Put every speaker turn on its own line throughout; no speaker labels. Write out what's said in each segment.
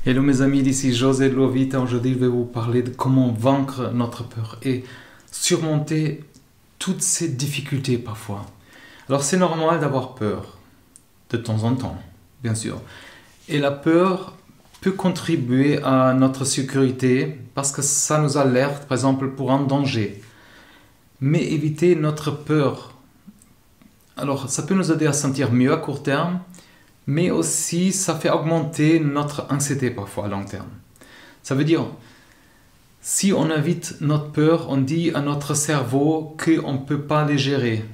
Hello mes amis, d'ici José de Lovita. Aujourd'hui je vais vous parler de comment vaincre notre peur et surmonter toutes ces difficultés parfois. Alors c'est normal d'avoir peur, de temps en temps, bien sûr. Et la peur peut contribuer à notre sécurité parce que ça nous alerte par exemple pour un danger. Mais éviter notre peur, alors ça peut nous aider à sentir mieux à court terme, mais aussi ça fait augmenter notre anxiété parfois à long terme. Ça veut dire, si on évite notre peur, on dit à notre cerveau qu'on ne peut pas les gérer.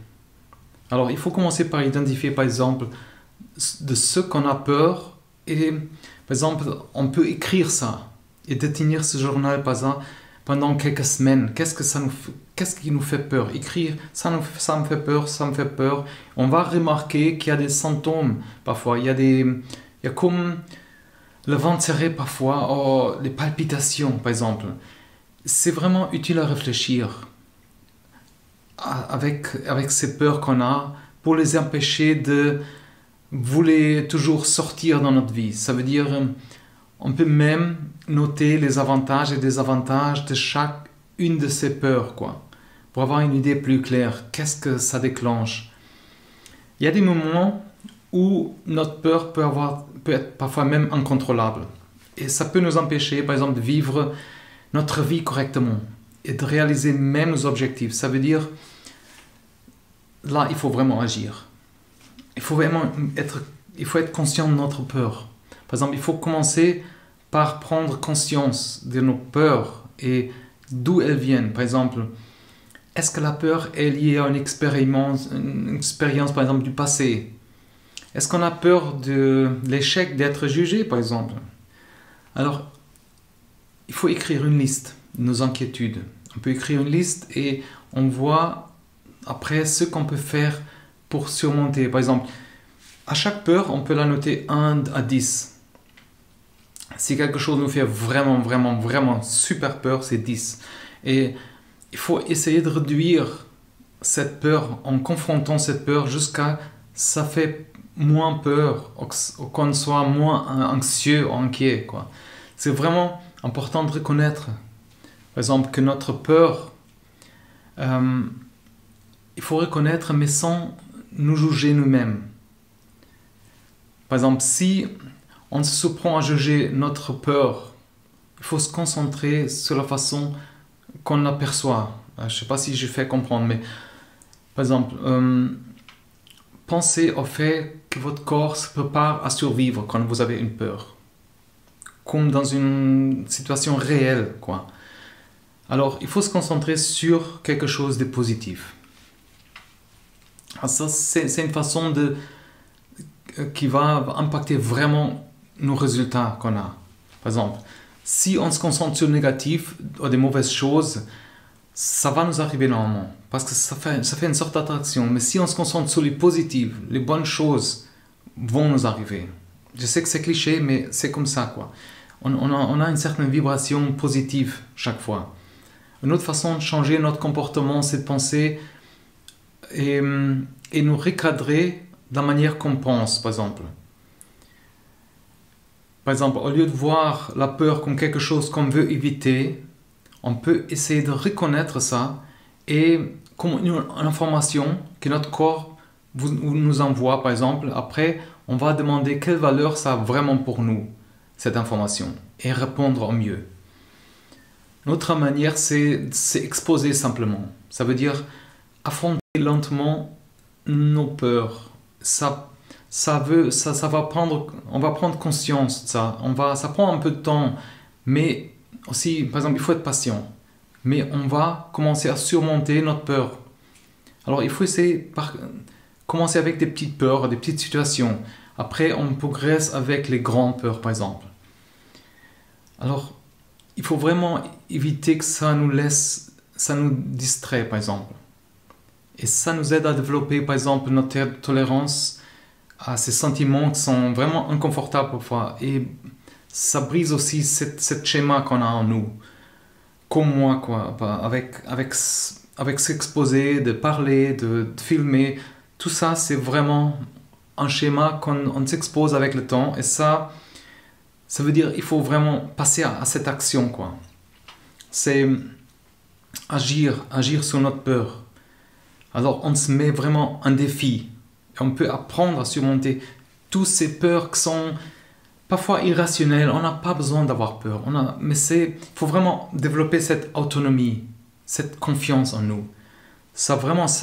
Alors il faut commencer par identifier par exemple de ce qu'on a peur et par exemple on peut écrire ça et détenir ce journal par exemple pendant quelques semaines. Qu'est-ce qui nous fait peur? Écrire, ça me fait peur, ça me fait peur. On va remarquer qu'il y a des symptômes parfois. Il y a comme le ventre serré parfois, ou les palpitations par exemple. C'est vraiment utile à réfléchir avec ces peurs qu'on a pour les empêcher de vouloir toujours sortir dans notre vie. Ça veut dire, on peut même noter les avantages et désavantages de chacune de ces peurs, pour avoir une idée plus claire. Qu'est-ce que ça déclenche? Il y a des moments où notre peur peut être parfois même incontrôlable. Et ça peut nous empêcher, par exemple, de vivre notre vie correctement et de réaliser même nos objectifs. Ça veut dire, là, il faut vraiment agir. Il faut être conscient de notre peur. Par exemple, il faut commencer par prendre conscience de nos peurs et d'où elles viennent. Par exemple, est-ce que la peur est liée à une expérience par exemple, du passé? Est-ce qu'on a peur de l'échec d'être jugé, par exemple? Alors, il faut écrire une liste de nos inquiétudes. On peut écrire une liste et on voit après ce qu'on peut faire pour surmonter. Par exemple, à chaque peur, on peut la noter 1 à 10. Si quelque chose nous fait vraiment super peur, c'est 10. Et il faut essayer de réduire cette peur en confrontant cette peur jusqu'à ça fait moins peur, ou qu'on soit moins anxieux ou inquiet. C'est vraiment important de reconnaître, par exemple, que notre peur, il faut reconnaître, mais sans nous juger nous-mêmes. Par exemple, si on se surprend à juger notre peur, il faut se concentrer sur la façon qu'on l'aperçoit. Je ne sais pas si je fais comprendre, mais par exemple, pensez au fait que votre corps se prépare à survivre quand vous avez une peur, comme dans une situation réelle, Alors, il faut se concentrer sur quelque chose de positif. Alors ça, c'est une façon qui va impacter vraiment nos résultats qu'on a. Par exemple, si on se concentre sur le négatif ou des mauvaises choses, ça va nous arriver normalement, parce que ça fait une sorte d'attraction. Mais si on se concentre sur les positifs, les bonnes choses vont nous arriver. Je sais que c'est cliché, mais c'est comme ça, On a une certaine vibration positive chaque fois. Une autre façon de changer notre comportement, c'est de penser et nous recadrer de la manière qu'on pense, par exemple. Par exemple, au lieu de voir la peur comme quelque chose qu'on veut éviter, on peut essayer de reconnaître ça et comme une information que notre corps nous envoie, par exemple. Après, on va demander quelle valeur ça a vraiment pour nous, cette information, et répondre au mieux. Une autre manière, c'est exposer simplement. Ça veut dire affronter lentement nos peurs. On va prendre conscience de ça. Ça prend un peu de temps, mais aussi, par exemple, il faut être patient. Mais on va commencer à surmonter notre peur. Alors, il faut essayer par commencer avec des petites peurs, des petites situations. Après, on progresse avec les grandes peurs, par exemple. Alors, il faut vraiment éviter que ça nous distrait, par exemple. Et ça nous aide à développer, par exemple, notre tolérance à ces sentiments qui sont vraiment inconfortables parfois. Et ça brise aussi ce schéma qu'on a en nous. Comme moi, avec s'exposer, de parler, de filmer. Tout ça, c'est vraiment un schéma qu'on s'expose avec le temps. Et ça, Ça veut dire qu'il faut vraiment passer à cette action, quoi. C'est agir sur notre peur. Alors on se met vraiment un défi. Et on peut apprendre à surmonter toutes ces peurs qui sont parfois irrationnelles. On n'a pas besoin d'avoir peur. Mais il faut vraiment développer cette autonomie, cette confiance en nous. Ça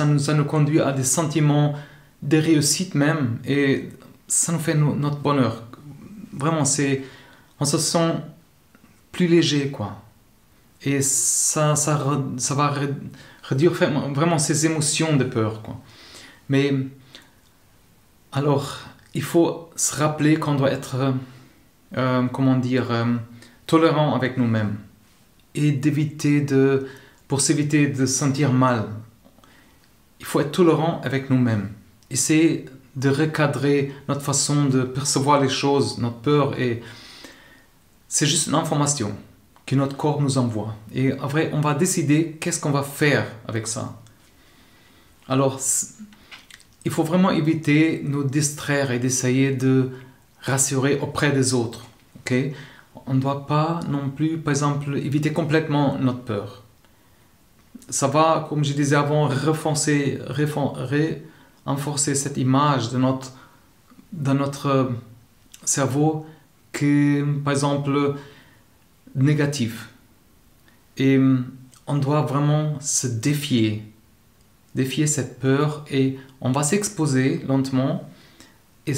nous conduit à des sentiments de réussite même. Et ça nous fait notre bonheur. Vraiment, on se sent plus léger, quoi. Et ça va réduire vraiment ces émotions de peur, quoi. Mais alors, il faut se rappeler qu'on doit être, tolérant avec nous-mêmes et pour s'éviter de se sentir mal. Il faut être tolérant avec nous-mêmes. Essayer de recadrer notre façon de percevoir les choses, notre peur, et c'est juste une information que notre corps nous envoie. Et après, on va décider qu'est-ce qu'on va faire avec ça. Alors, il faut vraiment éviter de nous distraire et d'essayer de rassurer auprès des autres. Okay? On ne doit pas non plus, par exemple, éviter complètement notre peur. Ça va, comme je disais avant, renforcer cette image dans notre cerveau qui, par exemple, négatif. Et on doit vraiment se défier cette peur, et on va s'exposer lentement, et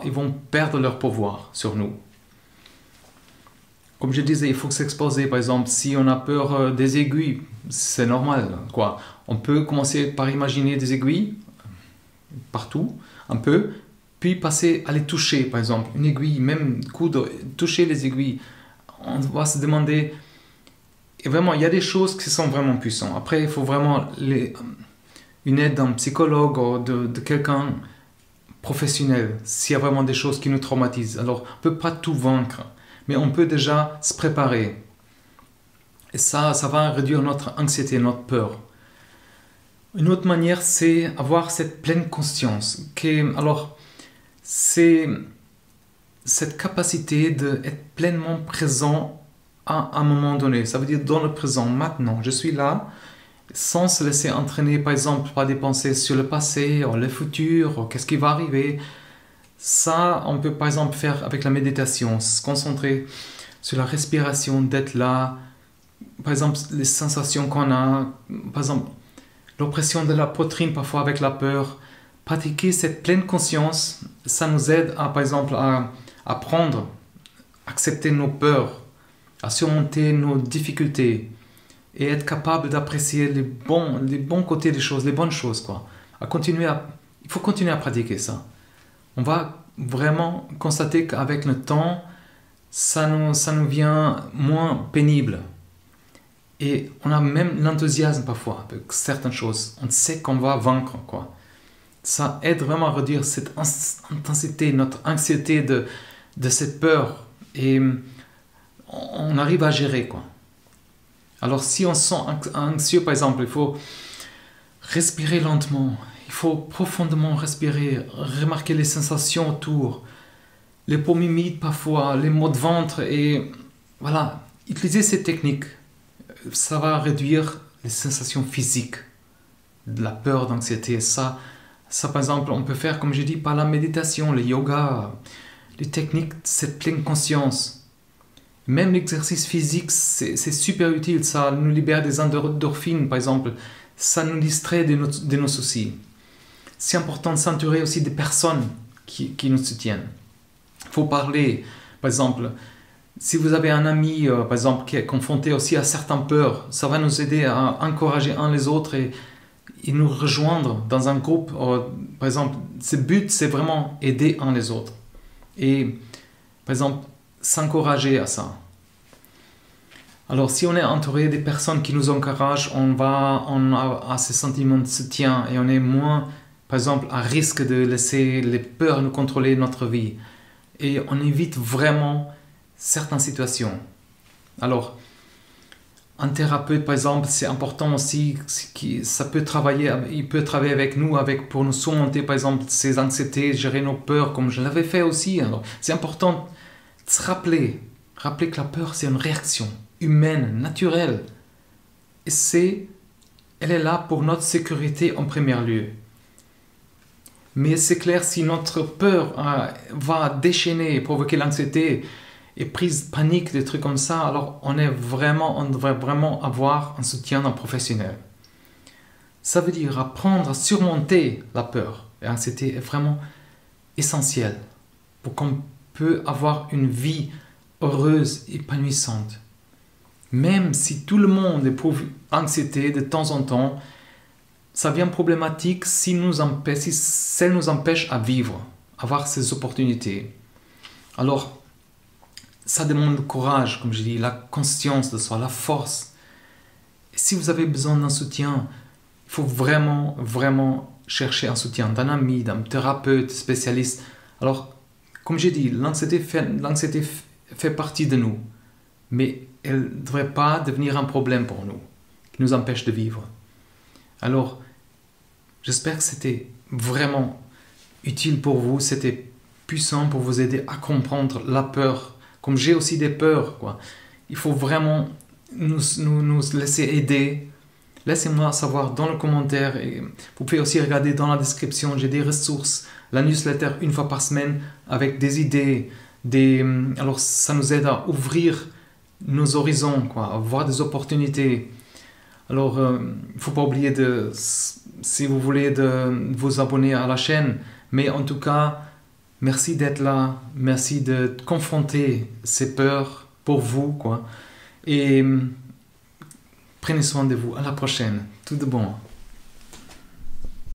ils vont perdre leur pouvoir sur nous. Comme je disais, il faut s'exposer. Par exemple, si on a peur des aiguilles, c'est normal, quoi. On peut commencer par imaginer des aiguilles partout, un peu, puis passer à les toucher, par exemple, une aiguille, même toucher les aiguilles. On va se demander, et vraiment, il y a des choses qui sont vraiment puissantes. Après, il faut vraiment une aide d'un psychologue ou de quelqu'un professionnel, s'il y a vraiment des choses qui nous traumatisent. Alors, on ne peut pas tout vaincre, mais on peut déjà se préparer. Et ça va réduire notre anxiété, notre peur. Une autre manière, c'est avoir cette pleine conscience. Alors, c'est cette capacité d'être pleinement présent à un moment donné. Ça veut dire dans le présent, maintenant. Je suis là, sans se laisser entraîner, par exemple, par des pensées sur le passé, ou le futur, ou qu'est-ce qui va arriver. Ça, on peut par exemple faire avec la méditation, se concentrer sur la respiration, d'être là. Par exemple, les sensations qu'on a, par exemple, l'oppression de la poitrine parfois avec la peur. Pratiquer cette pleine conscience, ça nous aide à, par exemple, à apprendre, accepter nos peurs, à surmonter nos difficultés et être capable d'apprécier les bons côtés des choses, les bonnes choses, quoi. Il faut continuer à pratiquer ça. On va vraiment constater qu'avec le temps, ça nous vient moins pénible. Et on a même l'enthousiasme parfois avec certaines choses. On sait qu'on va vaincre, quoi. Ça aide vraiment à réduire cette intensité, notre anxiété de cette peur. Et on arrive à gérer, quoi. Alors si on se sent anxieux, par exemple, il faut respirer lentement. Il faut profondément respirer, remarquer les sensations autour, les paumes humides parfois, les maux de ventre, et voilà, utiliser ces techniques. Ça va réduire les sensations physiques de la peur, d'anxiété. Ça, par exemple, on peut faire, comme j'ai dit, par la méditation, le yoga, les techniques, cette pleine conscience. Même l'exercice physique, c'est super utile. Ça nous libère des endorphines, par exemple. Ça nous distrait de nos soucis. C'est important de s'entourer aussi des personnes qui nous soutiennent. Il faut parler, par exemple. Si vous avez un ami, par exemple, qui est confronté aussi à certaines peurs, ça va nous aider à encourager un les autres et nous rejoindre dans un groupe. Par exemple, ce but, c'est vraiment aider un les autres. Et, par exemple, s'encourager à ça. Alors, si on est entouré des personnes qui nous encouragent, on a ce sentiment de soutien et on est moins, par exemple, à risque de laisser les peurs nous contrôler notre vie. Et on évite vraiment certaines situations. Alors, un thérapeute, par exemple, c'est important aussi, il peut travailler avec nous, pour nous surmonter, par exemple, ces anxiétés, gérer nos peurs, comme je l'avais fait aussi. Alors, c'est important de se rappeler que la peur, c'est une réaction humaine, naturelle. Et elle est là pour notre sécurité en premier lieu. Mais c'est clair, si notre peur va déchaîner, provoquer l'anxiété et prise de panique, des trucs comme ça, alors on devrait vraiment avoir un soutien d'un professionnel. Ça veut dire apprendre à surmonter la peur. Et l'anxiété est vraiment essentiel pour qu'on puisse avoir une vie heureuse, épanouissante. Même si tout le monde éprouve anxiété de temps en temps, ça devient problématique si ça nous empêche à vivre, à avoir ces opportunités. Alors, ça demande le courage, comme je dis, la conscience de soi, la force. Et si vous avez besoin d'un soutien, il faut vraiment, vraiment chercher un soutien d'un ami, d'un thérapeute, spécialiste. Alors, comme j'ai dit, l'anxiété fait partie de nous, mais elle ne devrait pas devenir un problème pour nous, qui nous empêche de vivre. Alors, j'espère que c'était vraiment utile pour vous, c'était puissant pour vous aider à comprendre la peur. Comme j'ai aussi des peurs, quoi. Il faut vraiment nous laisser aider. Laissez-moi savoir dans le commentaire. Et vous pouvez aussi regarder dans la description, j'ai des ressources, la newsletter une fois par semaine avec des idées. Alors ça nous aide à ouvrir nos horizons, quoi, à voir des opportunités. Alors, il ne faut pas oublier si vous voulez de vous abonner à la chaîne. Mais en tout cas, merci d'être là. Merci de confronter ces peurs pour vous, quoi. Et prenez soin de vous. À la prochaine. Tout de bon.